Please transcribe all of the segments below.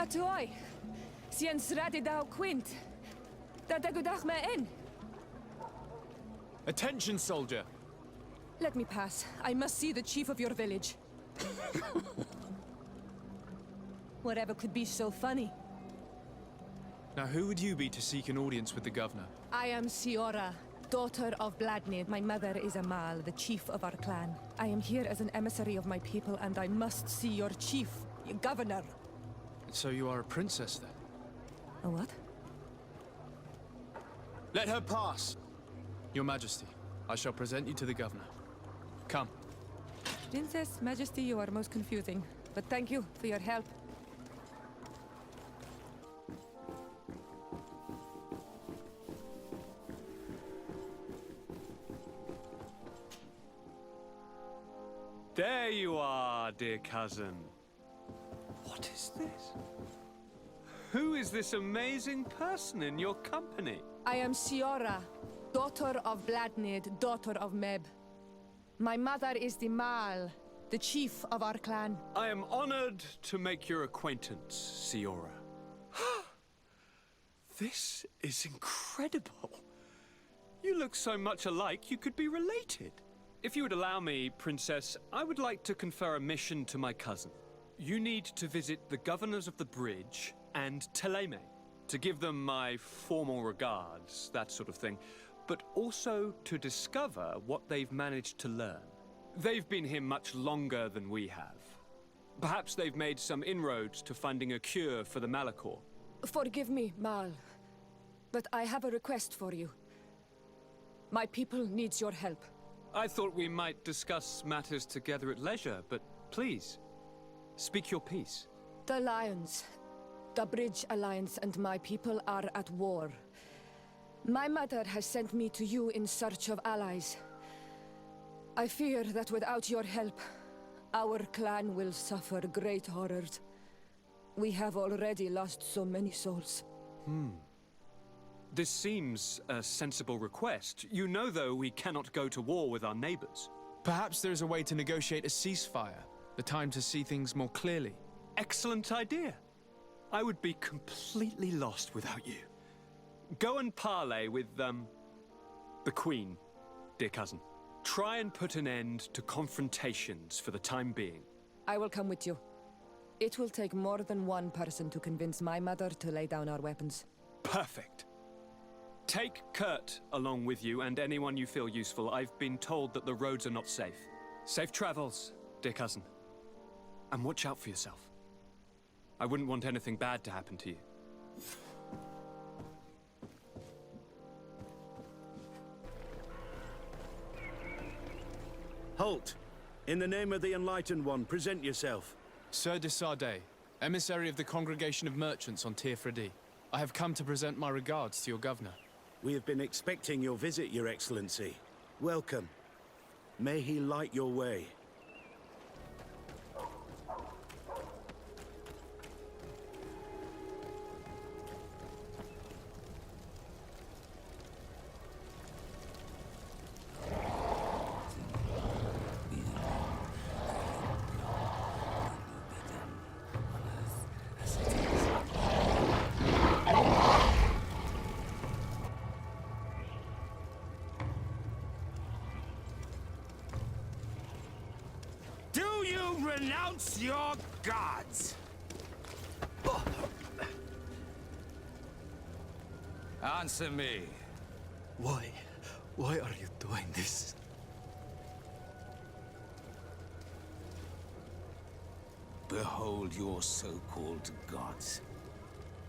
Atoi. Sien sradidau quint. Dadagudach me in. Attention, soldier! Let me pass. I must see the chief of your village. Whatever could be so funny? Now who would you be to seek an audience with the governor? I am Siora, daughter of Vladimir. My mother is Amal, the chief of our clan. I am here as an emissary of my people, and I must see your chief, your governor. So you are a princess, then? A what? Let her pass! Your Majesty, I shall present you to the governor. Come. Princess, Majesty, you are most confusing. But thank you for your help. There you are, dear cousin. What is this? Who is this amazing person in your company? I am Siora, daughter of Vladimir, daughter of Meb. My mother is the Mal, the chief of our clan. I am honored to make your acquaintance, Siora. This is incredible. You look so much alike you could be related. If you would allow me, Princess, I would like to confer a mission to my cousin. You need to visit the governors of the bridge and Theleme, to give them my formal regards, that sort of thing, but also to discover what they've managed to learn. They've been here much longer than we have. Perhaps they've made some inroads to finding a cure for the Malachor. Forgive me, Mal, but I have a request for you. My people needs your help. I thought we might discuss matters together at leisure, but please, speak your piece. The Lions, the Bridge Alliance and my people are at war. My mother has sent me to you in search of allies. I fear that without your help, our clan will suffer great horrors. We have already lost so many souls. This seems a sensible request. You know, though, we cannot go to war with our neighbors. Perhaps there is a way to negotiate a ceasefire. The time to see things more clearly. Excellent idea. I would be completely lost without you. Go and parley with, the Queen, dear cousin. Try and put an end to confrontations for the time being. I will come with you. It will take more than one person to convince my mother to lay down our weapons. Perfect. Take Kurt along with you and anyone you feel useful. I've been told that the roads are not safe. Safe travels, dear cousin. And watch out for yourself. I wouldn't want anything bad to happen to you. Halt! In the name of the Enlightened One, present yourself. Sir de Sardet, emissary of the Congregation of Merchants on Tirfredi. I have come to present my regards to your governor. We have been expecting your visit, Your Excellency. Welcome. May he light your way. Renounce your gods! Answer me. Why? Why are you doing this? Behold your so-called gods.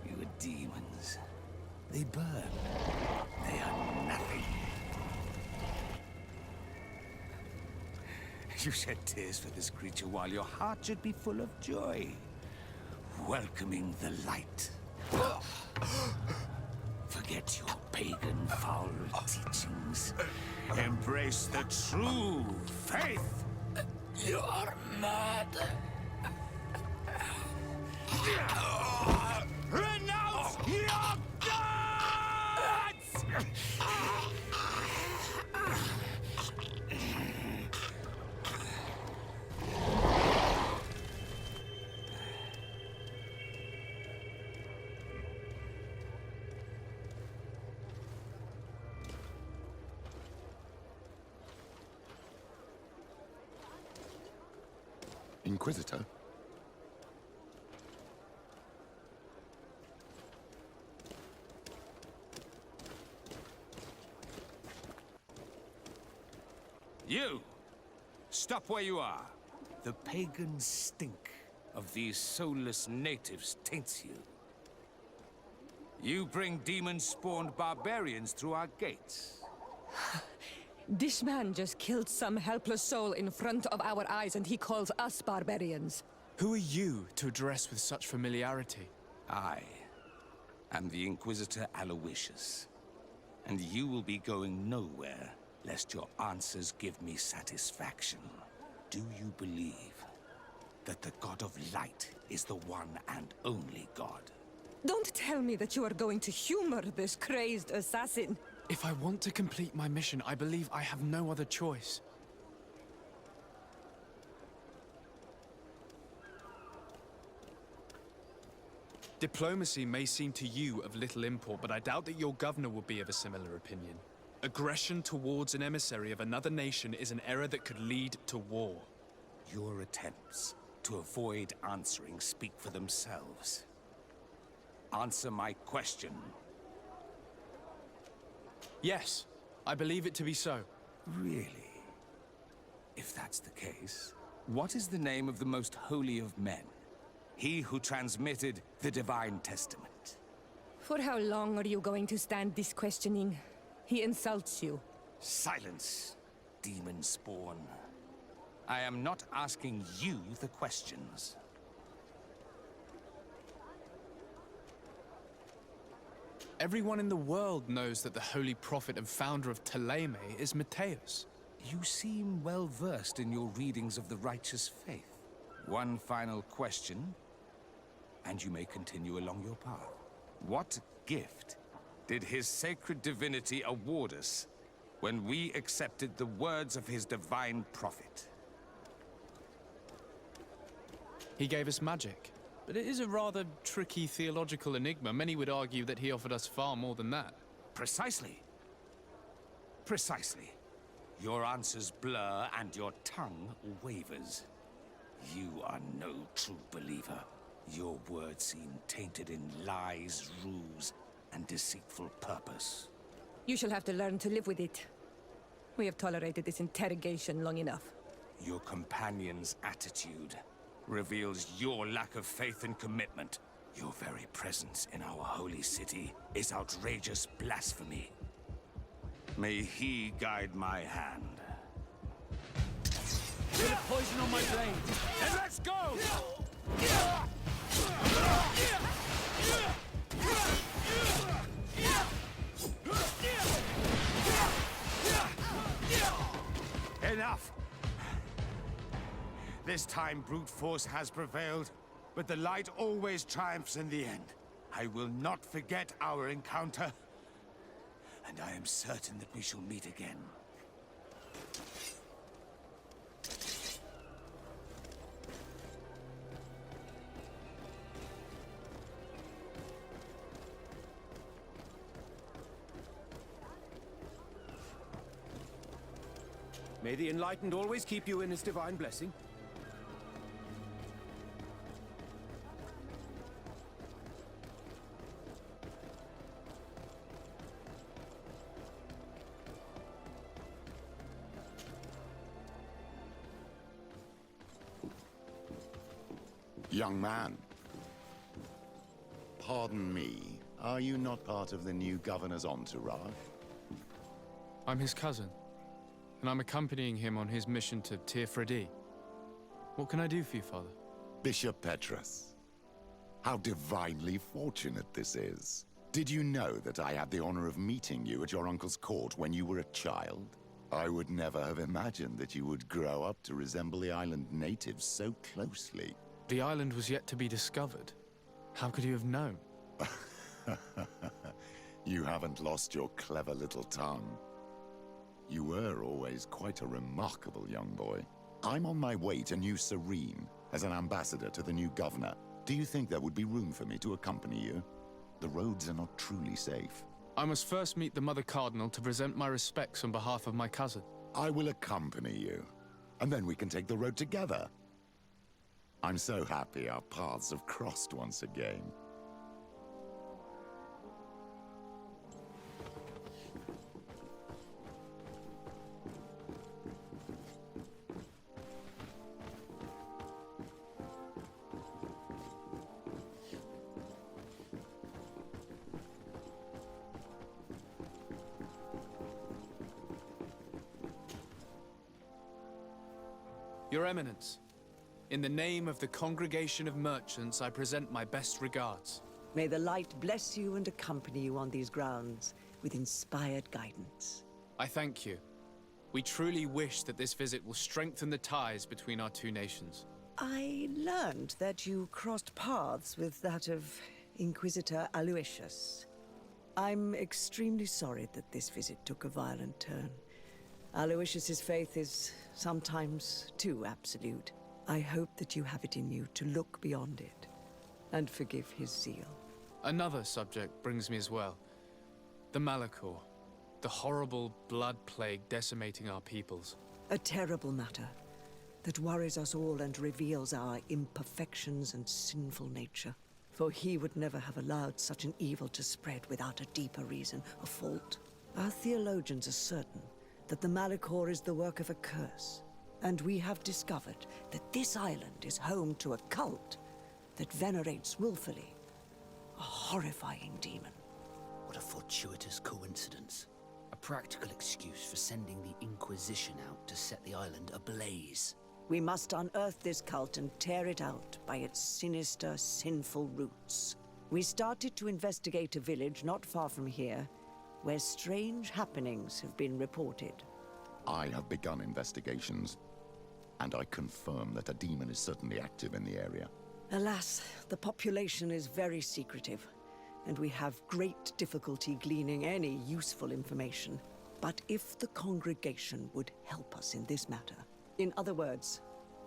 You are demons. They burn. They are nothing. You shed tears for this creature while your heart should be full of joy, welcoming the light. Forget your pagan foul teachings. Embrace the true faith. You are mad. Renounce your gods! Inquisitor? You! Stop where you are. The pagan stink of these soulless natives taints you. You bring demon-spawned barbarians through our gates. This man just killed some helpless soul in front of our eyes, and he calls us barbarians. Who are you to address with such familiarity? I am the Inquisitor Aloysius, and you will be going nowhere lest your answers give me satisfaction. Do you believe that the God of Light is the one and only God? Don't tell me that you are going to humor this crazed assassin. If I want to complete my mission, I believe I have no other choice. Diplomacy may seem to you of little import, but I doubt that your governor would be of a similar opinion. Aggression towards an emissary of another nation is an error that could lead to war. Your attempts to avoid answering speak for themselves. Answer my question. Yes, I believe it to be so. Really? If that's the case, what is the name of the most holy of men? He who transmitted the Divine Testament. For how long are you going to stand this questioning? He insults you. Silence, demon spawn. I am not asking you the questions. Everyone in the world knows that the holy prophet and founder of Theleme is Matthias. You seem well versed in your readings of the righteous faith. One final question, and you may continue along your path. What gift did his sacred divinity award us when we accepted the words of his divine prophet? He gave us magic. But it is a rather tricky theological enigma. Many would argue that he offered us far more than that. Precisely. Precisely. Your answers blur and your tongue wavers. You are no true believer. Your words seem tainted in lies, ruse, and deceitful purpose. You shall have to learn to live with it. We have tolerated this interrogation long enough. Your companion's attitude reveals your lack of faith and commitment. Your very presence in our holy city is outrageous blasphemy. May he guide my hand. Bit of poison on my blade. And let's go! Enough! This time brute force has prevailed, but the light always triumphs in the end. I will not forget our encounter, and I am certain that we shall meet again. May the Enlightened always keep you in his divine blessing. Young man. Pardon me, are you not part of the new governor's entourage? I'm his cousin, and I'm accompanying him on his mission to Tir. What can I do for you, Father? Bishop Petrus. How divinely fortunate this is. Did you know that I had the honor of meeting you at your uncle's court when you were a child? I would never have imagined that you would grow up to resemble the island natives so closely. The island was yet to be discovered. How could you have known? You haven't lost your clever little tongue. You were always quite a remarkable young boy. I'm on my way to New Serene as an ambassador to the new governor. Do you think there would be room for me to accompany you? The roads are not truly safe. I must first meet the Mother Cardinal to present my respects on behalf of my cousin. I will accompany you, and then we can take the road together. I'm so happy our paths have crossed once again. Your Eminence, in the name of the Congregation of Merchants, I present my best regards. May the light bless you and accompany you on these grounds with inspired guidance. I thank you. We truly wish that this visit will strengthen the ties between our two nations. I learned that you crossed paths with that of Inquisitor Aloysius. I'm extremely sorry that this visit took a violent turn. Aloysius's faith is sometimes too absolute. I hope that you have it in you to look beyond it and forgive his zeal. Another subject brings me as well. The Malachor. The horrible blood plague decimating our peoples. A terrible matter that worries us all and reveals our imperfections and sinful nature. For he would never have allowed such an evil to spread without a deeper reason, a fault. Our theologians are certain that the Malachor is the work of a curse, and we have discovered that this island is home to a cult that venerates willfully a horrifying demon. What a fortuitous coincidence. A practical excuse for sending the Inquisition out to set the island ablaze. We must unearth this cult and tear it out by its sinister, sinful roots. We started to investigate a village not far from here, where strange happenings have been reported. I have begun investigations, and I confirm that a demon is certainly active in the area. Alas, the population is very secretive, and we have great difficulty gleaning any useful information. But if the congregation would help us in this matter, in other words,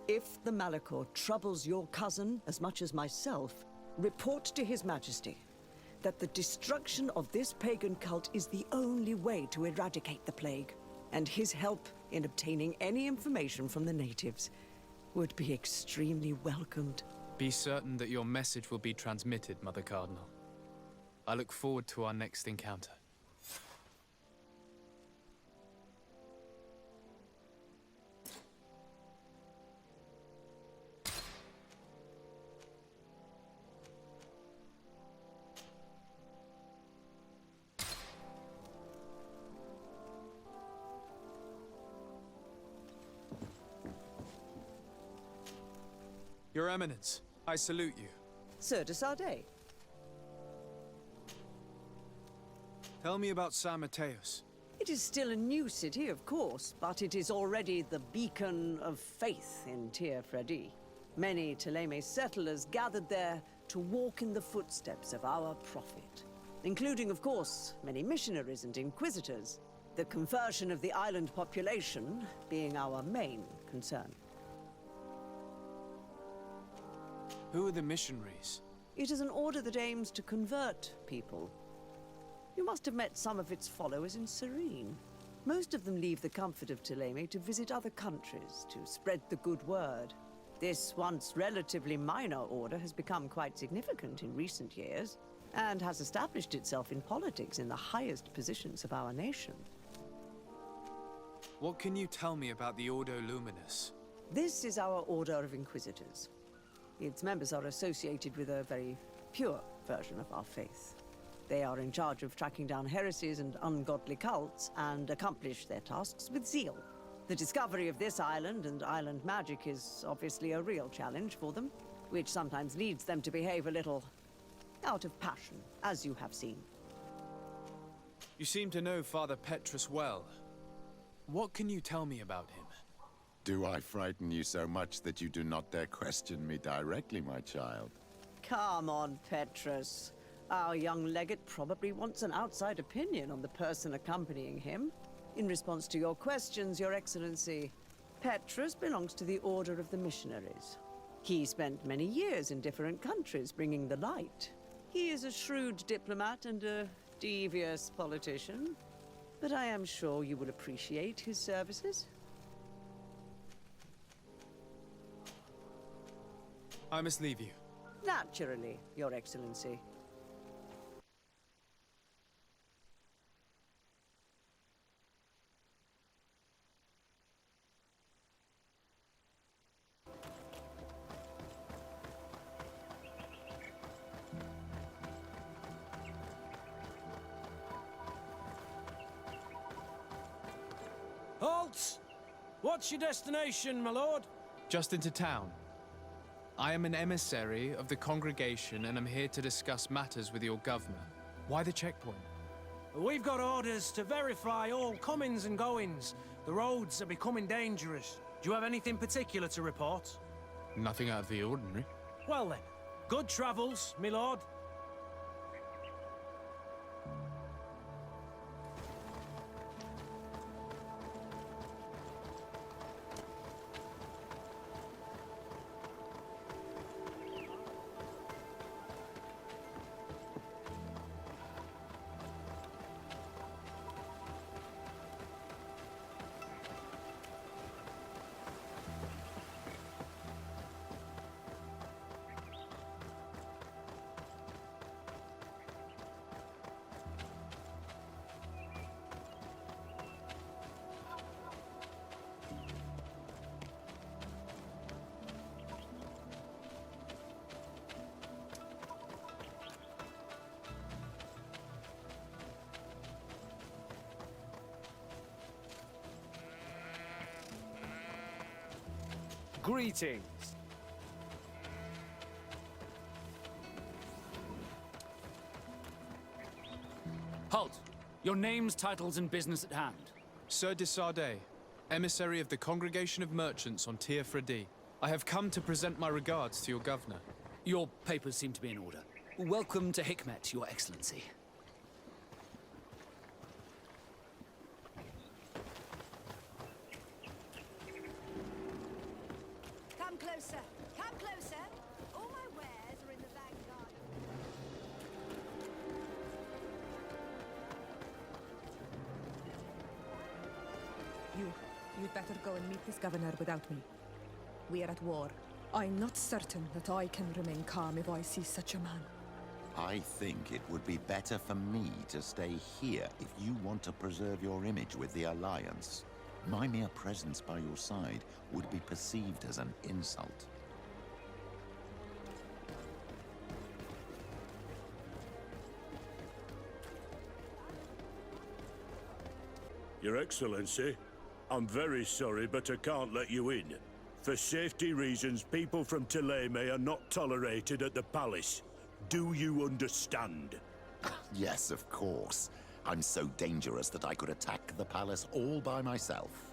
if the Malachor troubles your cousin as much as myself, report to His Majesty that the destruction of this pagan cult is the only way to eradicate the plague, and his help in obtaining any information from the natives would be extremely welcomed. Be certain that your message will be transmitted, Mother Cardinal. I look forward to our next encounter. Your Eminence, I salute you. Sir de Sardet. Tell me about San Mateus. It is still a new city, of course, but it is already the beacon of faith in Tir Fredi. Many Theleme settlers gathered there to walk in the footsteps of our prophet, including, of course, many missionaries and inquisitors, the conversion of the island population being our main concern. Who are the missionaries? It is an order that aims to convert people. You must have met some of its followers in Serene. Most of them leave the comfort of Theleme to visit other countries, to spread the good word. This once relatively minor order has become quite significant in recent years, and has established itself in politics in the highest positions of our nation. What can you tell me about the Ordo Luminus? This is our Order of Inquisitors. Its members are associated with a very pure version of our faith. They are in charge of tracking down heresies and ungodly cults, and accomplish their tasks with zeal. The discovery of this island and island magic is obviously a real challenge for them, which sometimes leads them to behave a little out of passion, as you have seen. You seem to know Father Petrus well. What can you tell me about him? Do I frighten you so much that you do not dare question me directly, my child? Come on, Petrus. Our young legate probably wants an outside opinion on the person accompanying him. In response to your questions, Your Excellency, Petrus belongs to the Order of the Missionaries. He spent many years in different countries bringing the light. He is a shrewd diplomat and a devious politician, but I am sure you will appreciate his services. I must leave you. Naturally, Your Excellency. Halt! What's your destination, my lord? Just into town. I am an emissary of the congregation and am here to discuss matters with your governor. Why the checkpoint? We've got orders to verify all comings and goings. The roads are becoming dangerous. Do you have anything particular to report? Nothing out of the ordinary. Well then, good travels, my lord. Greetings. Halt! Your names, titles, and business at hand. Sir de Sardet, emissary of the Congregation of Merchants on Tier Fredi. I have come to present my regards to your governor. Your papers seem to be in order. Welcome to Hikmet, Your Excellency. Come closer. Come closer. All my wares are in the vanguard. You'd better go and meet this governor without me. We are at war. I'm not certain that I can remain calm if I see such a man. I think it would be better for me to stay here if you want to preserve your image with the Alliance. My mere presence by your side would be perceived as an insult. Your Excellency, I'm very sorry, but I can't let you in. For safety reasons, people from Theleme are not tolerated at the palace. Do you understand? Yes, of course. I'm so dangerous that I could attack the palace all by myself.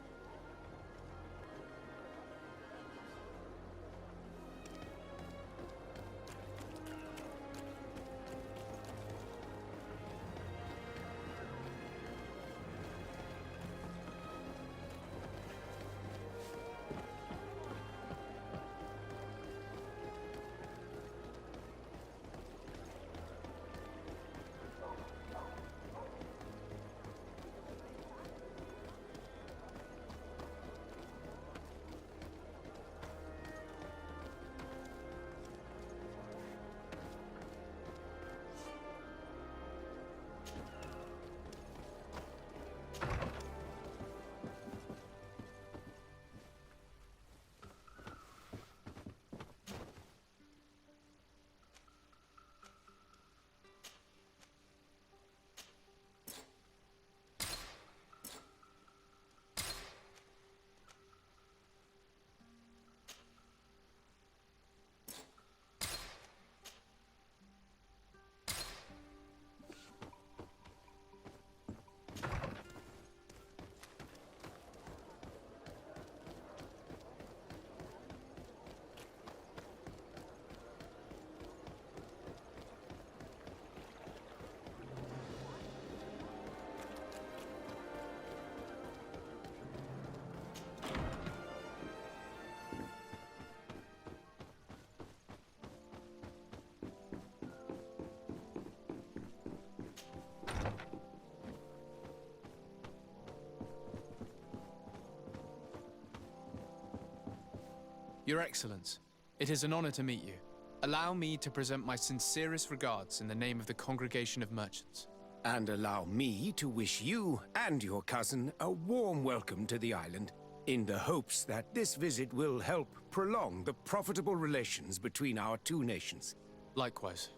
Your Excellence, It is an honor to meet you. Allow me to present my sincerest regards in the name of the Congregation of Merchants. And allow me to wish you and your cousin a warm welcome to the island, in the hopes that this visit will help prolong the profitable relations between our two nations. Likewise.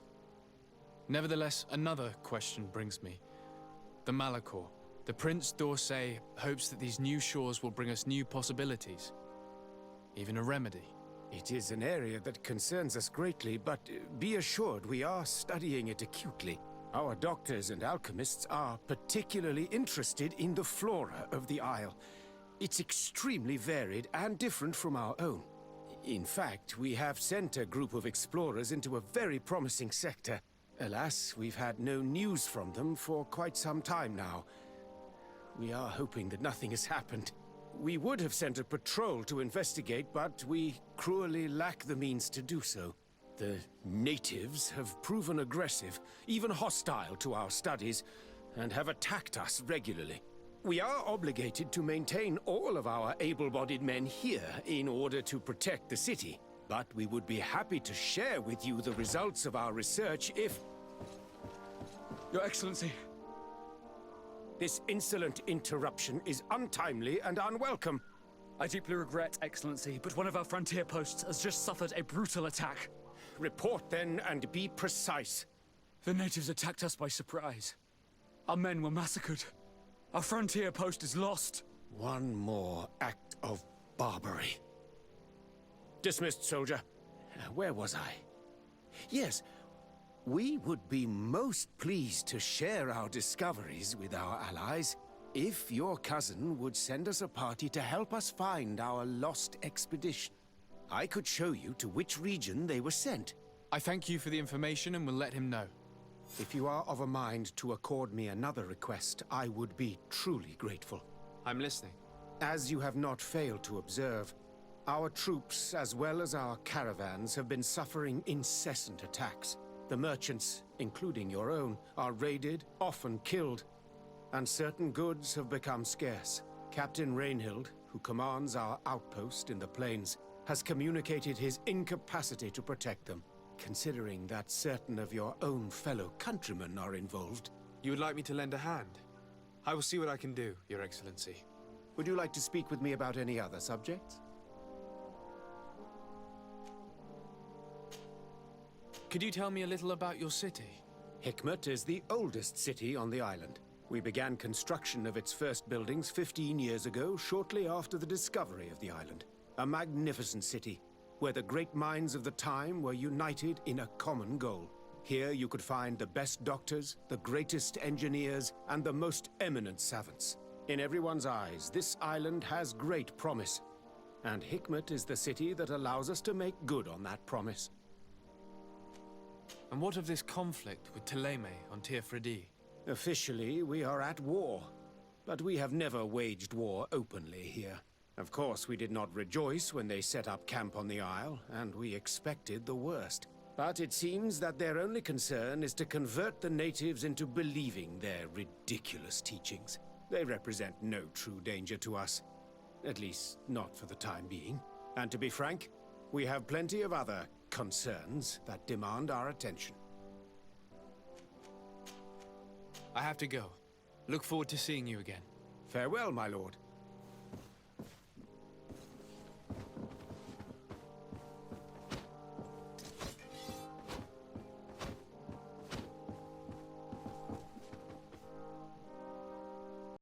Nevertheless, another question brings me. The Malachor. The Prince d'Orsay hopes that these new shores will bring us new possibilities. Even a remedy. It is an area that concerns us greatly, but be assured we are studying it acutely. Our doctors and alchemists are particularly interested in the flora of the Isle. It's extremely varied and different from our own. In fact, we have sent a group of explorers into a very promising sector. Alas, we've had no news from them for quite some time now. We are hoping that nothing has happened. We would have sent a patrol to investigate, but we cruelly lack the means to do so. The natives have proven aggressive, even hostile to our studies, and have attacked us regularly. We are obligated to maintain all of our able-bodied men here in order to protect the city. But we would be happy to share with you the results of our research if... Your Excellency. This insolent interruption is untimely and unwelcome. I deeply regret, Excellency, but one of our frontier posts has just suffered a brutal attack. Report then, and be precise. The natives attacked us by surprise. Our men were massacred. Our frontier post is lost. One more act of barbarity. Dismissed, soldier. Where was I? Yes, we would be most pleased to share our discoveries with our allies if your cousin would send us a party to help us find our lost expedition. I could show you to which region they were sent. I thank you for the information and will let him know. If you are of a mind to accord me another request, I would be truly grateful. I'm listening. As you have not failed to observe, our troops, as well as our caravans, have been suffering incessant attacks. The merchants, including your own, are raided, often killed, and certain goods have become scarce. Captain Rainhild, who commands our outpost in the plains, has communicated his incapacity to protect them. Considering that certain of your own fellow countrymen are involved. You would like me to lend a hand? I will see what I can do, Your Excellency. Would you like to speak with me about any other subjects? Could you tell me a little about your city? Hikmet is the oldest city on the island. We began construction of its first buildings 15 years ago, shortly after the discovery of the island. A magnificent city, where the great minds of the time were united in a common goal. Here you could find the best doctors, the greatest engineers, and the most eminent savants. In everyone's eyes, this island has great promise, and Hikmet is the city that allows us to make good on that promise. And what of this conflict with Theleme on Tir-Fredi? Officially, we are at war, but we have never waged war openly here. Of course, we did not rejoice when they set up camp on the Isle, and we expected the worst. But it seems that their only concern is to convert the natives into believing their ridiculous teachings. They represent no true danger to us. At least, not for the time being. And to be frank, we have plenty of other concerns that demand our attention. I have to go. Look forward to seeing you again. Farewell, my lord.